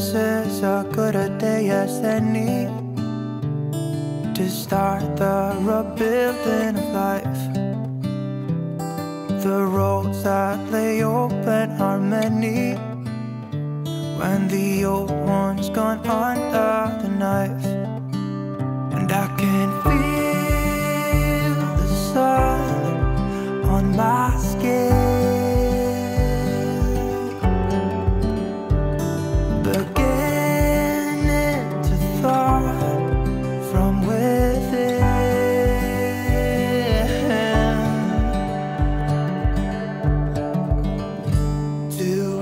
This is as good a day as any to start the rebuilding of life. The roads that lay open are many when the old one's gone under the knife. And I can feel the sun on my skin, beginning to thaw from within.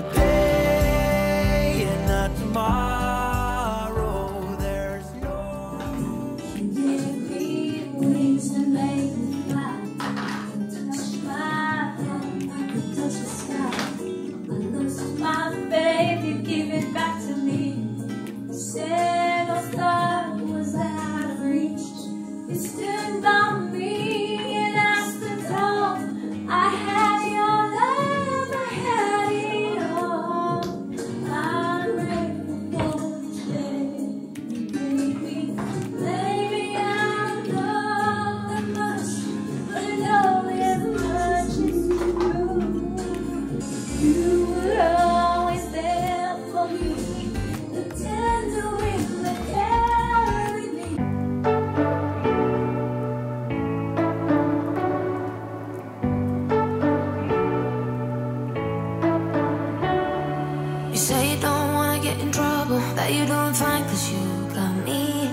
Today and not tomorrow, there's no. Give me wings and make me fly. Touch my hand, touch the sky. I lose my faith, you give it back to me. You said no star was out of reach. You stood by me and I stood tall. I had your love, I had it all. I'm grateful for each day you gave me. Maybe I know that much, but I know as much is true. You were always there for me, the tender wind that carried me. You say you don't wanna get in trouble, that you're doing fine cause you got me.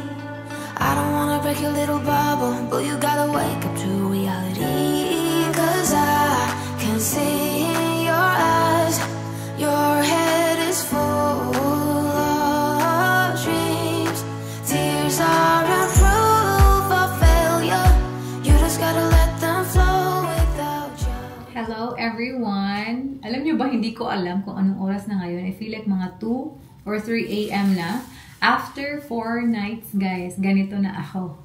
I don't wanna break your little bubble, but you gotta wake up to reality. Cause I can see in your eyes, your head is full of dreams. Tears aren't proof of failure, you just gotta let them flow without you. Hello everyone! Alam niyo ba, hindi ko alam kung anong oras na ngayon. I feel like mga 2 or 3 a.m. na. After 4 nights, guys, ganito na ako.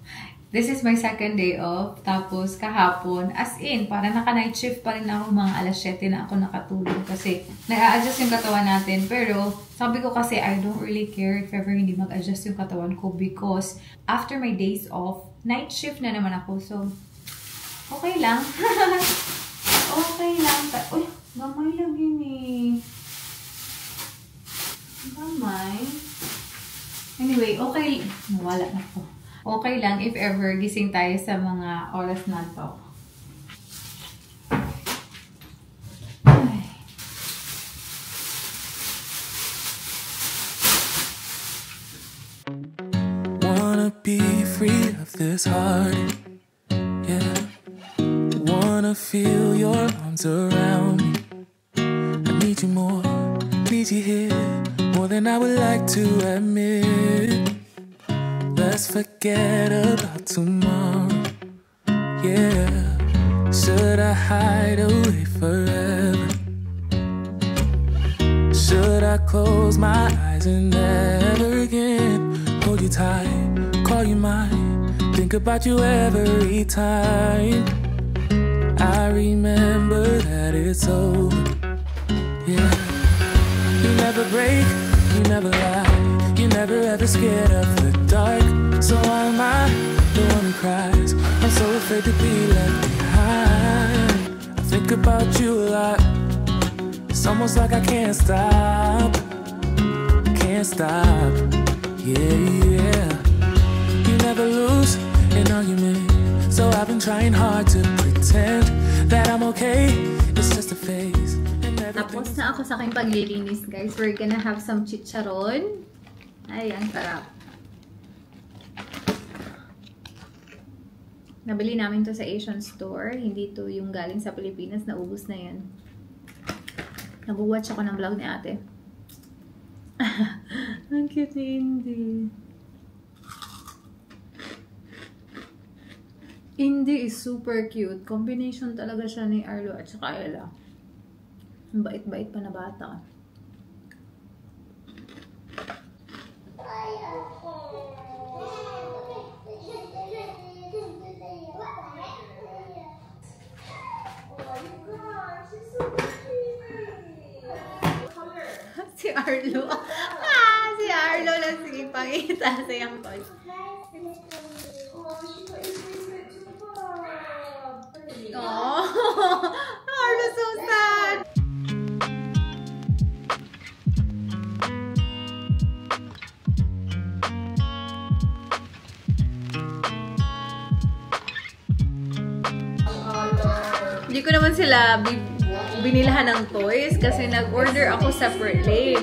This is my second day off. Tapos kahapon, as in, para naka-night shift pa rin ako, mga alas 7 na ako nakatulog kasi nag-a-adjust yung katawan natin. Pero sabi ko kasi, I don't really care if ever hindi mag-adjust yung katawan ko because after my days off, night shift na naman ako. So, okay lang. Okay lang. Uy, gamay lang yun eh. Gamay. Anyway, okay. Nawala na po. Okay lang if ever gising tayo sa mga oras na to. Ay. Wanna be free of this heart, yeah. Wanna feel your arms around me. I need you more, need you here, more than I would like to admit. Let's forget about tomorrow, yeah. Should I hide away forever? Should I close my eyes and never again hold you tight, call you mine, think about you every time? I remember that it's over, yeah. You never break, you never lie, you never ever scared of the dark. So why am I the one who cries? I'm so afraid to be left behind. I think about you a lot, it's almost like I can't stop, yeah, yeah. You never lose an argument, so I've been trying hard to pretend that I'm okay, it's just a phase. Tapos na ako sa aking paglilinis, guys. We're gonna have some chicharon. Ay, ang sarap. Nabili namin to sa Asian store. Hindi to yung galing sa Pilipinas. Naubos na yan. Nag-watch ako ng vlog ni ate. Ang cute ni Indy. Indy is super cute. Combination talaga siya ni Arlo at saka Ella. Ang bait-bait pa na bata. Si Arlo. Si makita sa yung toys. Oh, Arlo, so sad. Hindi ko naman sila binilahan ng toys kasi nag-order ako separately.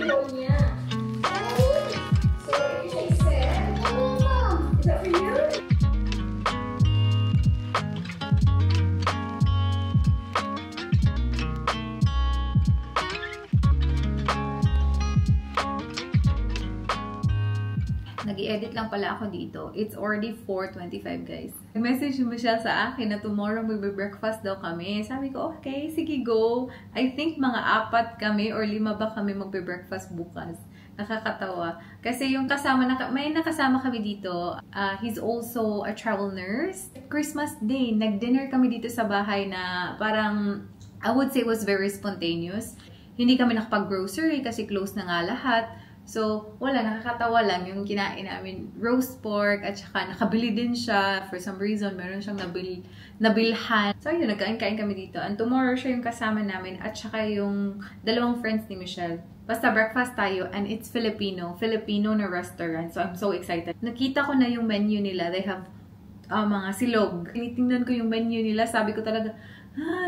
Nag-i-edit lang pala ako dito. It's already 4:25, guys. Nag-message mo siya sa akin na tomorrow magbe-breakfast daw kami. Sabi ko, okay, sige, go. I think mga 4 kami or 5 ba kami magbe-breakfast bukas. Nakakatawa. Kasi yung kasama, may nakasama kami dito. He's also a travel nurse. Christmas Day, nag-dinner kami dito sa bahay na parang, I would say was very spontaneous. Hindi kami nakapag-grocery kasi close na nga lahat. So, wala, nakakatawa lang yung kinain namin roast pork at saka nakabili din siya. For some reason, meron siyang nabilhan. So, yun, nagkain-kain kami dito. And tomorrow siya yung kasama namin at saka yung dalawang friends ni Michelle. Basta breakfast tayo and it's Filipino na restaurant. So, I'm so excited. Nakita ko na yung menu nila. They have mga silog. Tinitingnan ko yung menu nila. Sabi ko talaga,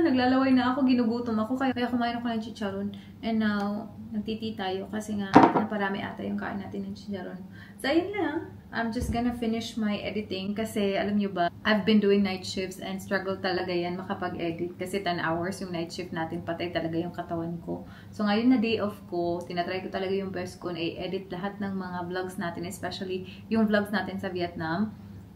naglalaway na ako, ginugutom ako, kaya kumain ako ng chicharon. And now, nagtiti tayo kasi nga, naparami ata yung kain natin ng chicharon. So, ayun lang. I'm just gonna finish my editing kasi, alam nyo ba, I've been doing night shifts and struggle talaga yan makapag-edit kasi 10 hours yung night shift natin, patay talaga yung katawan ko. So, ngayon na day off ko, tinatry ko talaga yung best ko na i-edit lahat ng mga vlogs natin, especially yung vlogs natin sa Vietnam.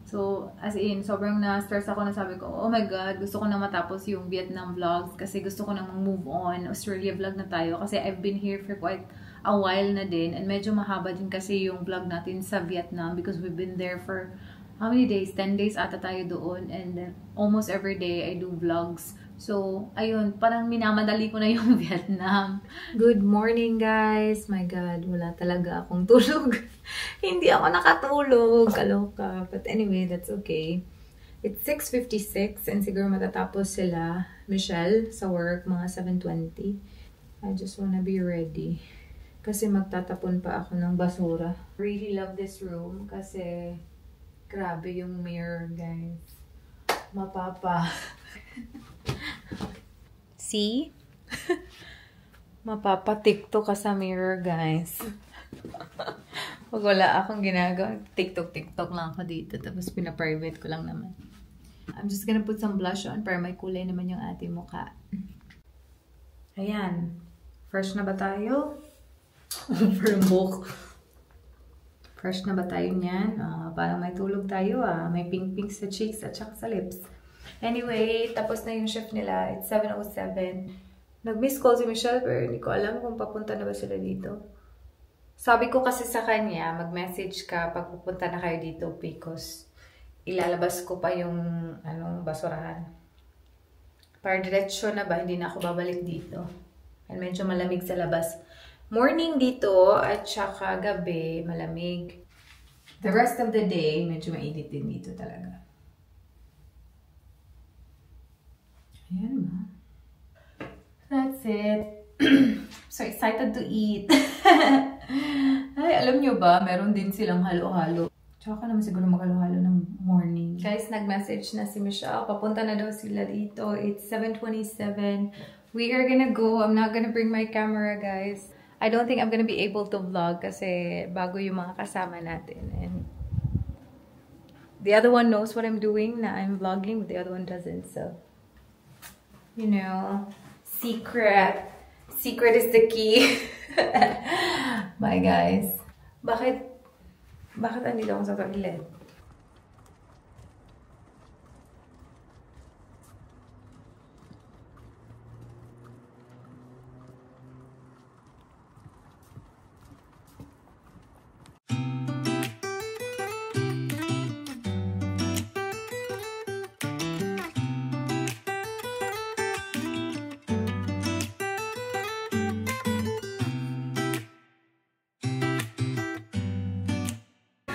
So, as in, sobrang na-stress ako na sabi ko, oh my God, gusto ko na matapos yung Vietnam vlogs kasi gusto ko na move on. Australia vlog na tayo kasi I've been here for quite a while na din and medyo mahaba din kasi yung vlog natin sa Vietnam because we've been there for how many days? 10 days ata tayo doon and almost every day I do vlogs. So, ayun, parang minamadali ko na yung Vietnam. Good morning, guys. My God, wala talaga akong tulog. Hindi ako nakatulog. Kaloka. But anyway, that's okay. It's 6:56 and siguro matatapos sila, Michelle, sa work, mga 7:20. I just wanna be ready. Kasi magtatapon pa ako ng basura. Really love this room kasi grabe yung mirror, guys. Mapapa. See? Mapapa-tiktok ka sa mirror, guys. Pag wala akong ginagawa, tiktok lang ako dito. Tapos pina-private ko lang naman. I'm just gonna put some blush on para may kulay naman yung ating mukha. Ayan. Fresh na ba tayo? Overbook. Fresh na ba tayo niyan? Parang may tulog tayo May pink-pink sa cheeks at saka sa lips. Anyway, tapos na yung shift nila. It's 7:07. Nag-miss call si Michelle pero hindi ko alam kung papunta na ba sila dito. Sabi ko kasi sa kanya, mag-message ka pag pupunta na kayo dito because ilalabas ko pa yung basurahan. Para diretsyo na ba, hindi na ako babalik dito. And medyo malamig sa labas. Morning dito at saka gabi, malamig. The rest of the day, medyo mainit din dito talaga. Ayan ba? That's it. So excited to eat. Ay, alam nyo ba, meron din silang halo-halo. Tsaka naman siguro mag-halo-halo ng morning. Guys, nag-message na si Michelle. Papunta na daw sila dito. It's 7:27. We are gonna go. I'm not gonna bring my camera, guys. I don't think I'm gonna be able to vlog kasi bago yung mga kasama natin. And the other one knows what I'm doing na I'm vlogging, but the other one doesn't. So, you know, secret. Secret is the key. Bye, guys. Bakit andito ako sa toilet?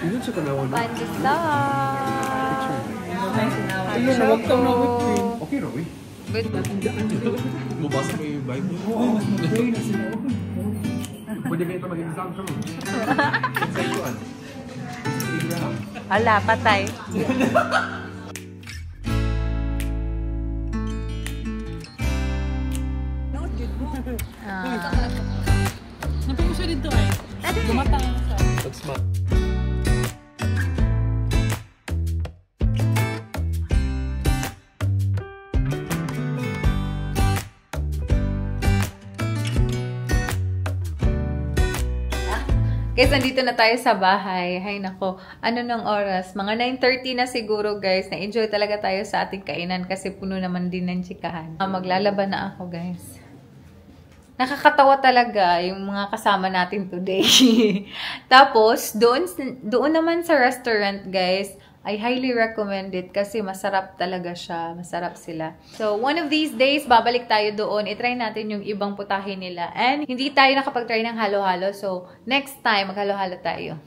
Yun sa kanawan. Pandesal! Ayun, nawag ka na with queen. Okay, Roy. Good. Mabasa mo yung Bible. Oo, pwede kayo ito mag-exam ka mo. Sa ikuan. Abraham. Ala, patay. Sampai ko siya dito ay. Gumatang siya. That's smart. Guys, nandito na tayo sa bahay. Hay nako, ano ng oras? Mga 9:30 na siguro, guys. Na-enjoy talaga tayo sa ating kainan kasi puno naman din ng chikahan. Maglalaba na ako, guys. Nakakatawa talaga yung mga kasama natin today. Tapos, doon naman sa restaurant, guys, I highly recommend it kasi masarap talaga siya. Masarap sila. So, one of these days, babalik tayo doon. I-try natin yung ibang putahe nila. And hindi tayo nakapag-try ng halo-halo. So, next time, maghalo-halo tayo.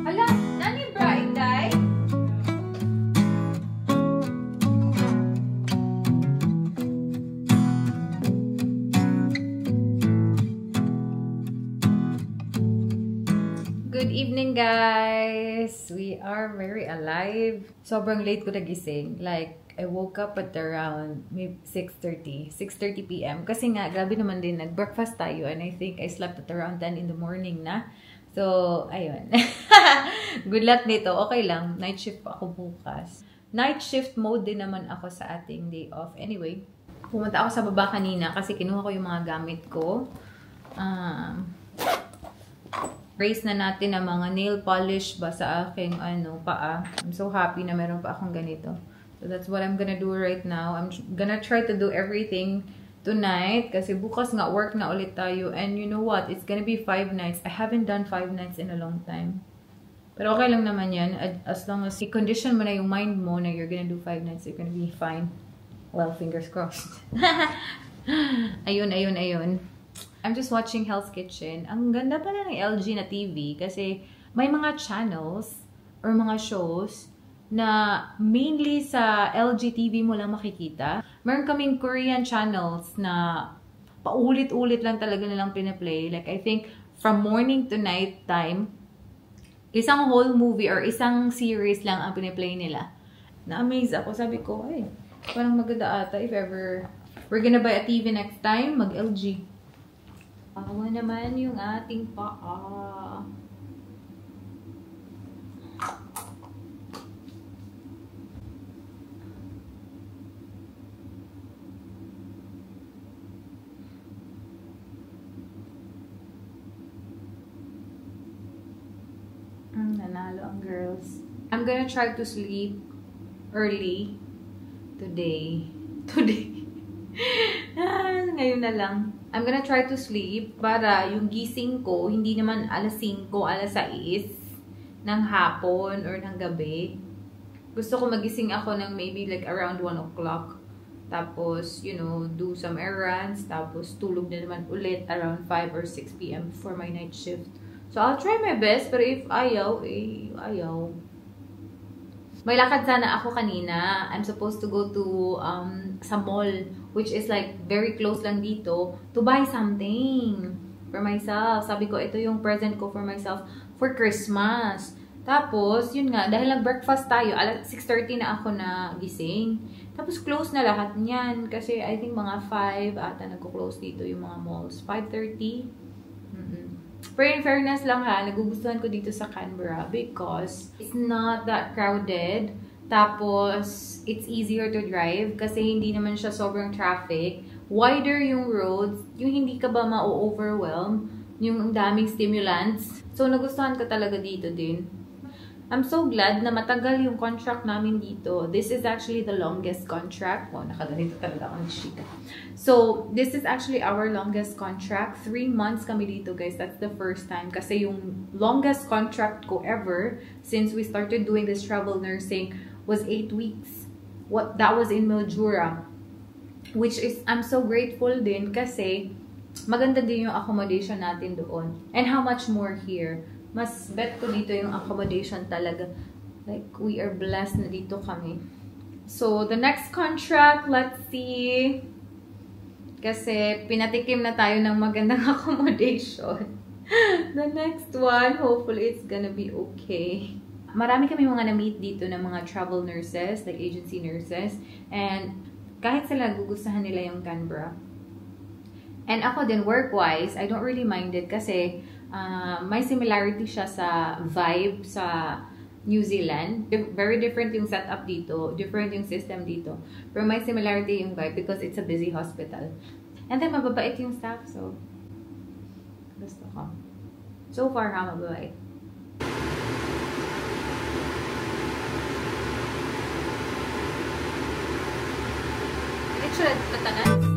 Hala, nani bra, Inday? Good evening, guys! We are very alive. Sobrang late ko nagising. Like, I woke up at around maybe 6:30 p.m. Kasi nga, grabe naman din, nag-breakfast tayo and I think I slept at around 10 in the morning na. So, ayun. Good luck nito. Okay lang. Night shift ako bukas. Night shift mode din naman ako sa ating day off. Anyway, pumunta ako sa baba kanina kasi kinuha ko yung mga gamit ko. Raise na natin ang mga nail polish ba sa aking paa. I'm so happy na meron pa akong ganito. So that's what I'm gonna do right now. I'm gonna try to do everything tonight kasi bukas nga work na ulit tayo. And you know what? It's gonna be 5 nights. I haven't done 5 nights in a long time. Pero okay lang naman yan. As long as i-condition mo na yung mind mo na you're gonna do 5 nights, you're gonna be fine. Well, fingers crossed. Ayun. I'm just watching Hell's Kitchen. Ang ganda pala ng LG na TV kasi may mga channels or mga shows na mainly sa LG TV mo lang makikita. Meron kaming Korean channels na paulit-ulit lang talaga nilang pinaplay. Like, I think from morning to night time, isang whole movie or isang series lang ang pinaplay nila. Na-amaze ako. Sabi ko, ay, parang maganda ata if ever we're gonna buy a TV next time, mag-LG. Awa naman yung ating paa. Nanalo ang girls. I'm gonna try to sleep early today. Ngayon na lang. I'm gonna try to sleep para yung gising ko, hindi naman alas 5, alas 6 ng hapon or ng gabi. Gusto ko magising ako ng maybe like around 1 o'clock. Tapos, you know, do some errands. Tapos, tulog na naman ulit around 5 or 6 p.m. for my night shift. So, I'll try my best. Pero if ayaw, ayaw. May lakad sana ako kanina. I'm supposed to go to sa mall, which is like very close lang dito, to buy something for myself. Sabi ko, ito yung present ko for myself for Christmas. Tapos, yun nga, dahil nag-breakfast tayo, alas 6:30 na ako na gising. Tapos, close na lahat niyan. Kasi, I think mga 5 ata nagko-close dito yung mga malls. 5:30. Pero in fairness lang ha, nagugustuhan ko dito sa Canberra because it's not that crowded. Tapos, it's easier to drive kasi hindi naman siya sobrang traffic. Wider yung roads, yung hindi ka ba ma-overwhelm, yung daming stimulants. So, nagustuhan ko talaga dito din. I'm so glad na matagal yung contract namin dito. This is actually the longest contract. Wow, nakaganito talaga ako ng chika. So, this is actually our longest contract. 3 months kami dito, guys. That's the first time. Kasi yung longest contract ko ever since we started doing this travel nursing was 8 weeks. That was in Mildura. Which is, I'm so grateful din kasi maganda din yung accommodation natin doon. And how much more here. Mas bet ko dito yung accommodation talaga. Like, we are blessed na dito kami. So, the next contract, let's see. Kasi, pinatikim na tayo ng magandang accommodation. The next one, hopefully it's gonna be okay. Marami kami mga na-meet dito ng mga travel nurses, like agency nurses. And, kahit sila gugustuhan nila yung Canberra. And ako din, work-wise, I don't really mind it kasi may similarity siya sa vibe sa New Zealand. Very different yung setup dito. Different yung system dito. Pero may similarity yung vibe because it's a busy hospital. And then, mababait yung staff. So, gusto ko. So far, mababait. Itsura, patanan.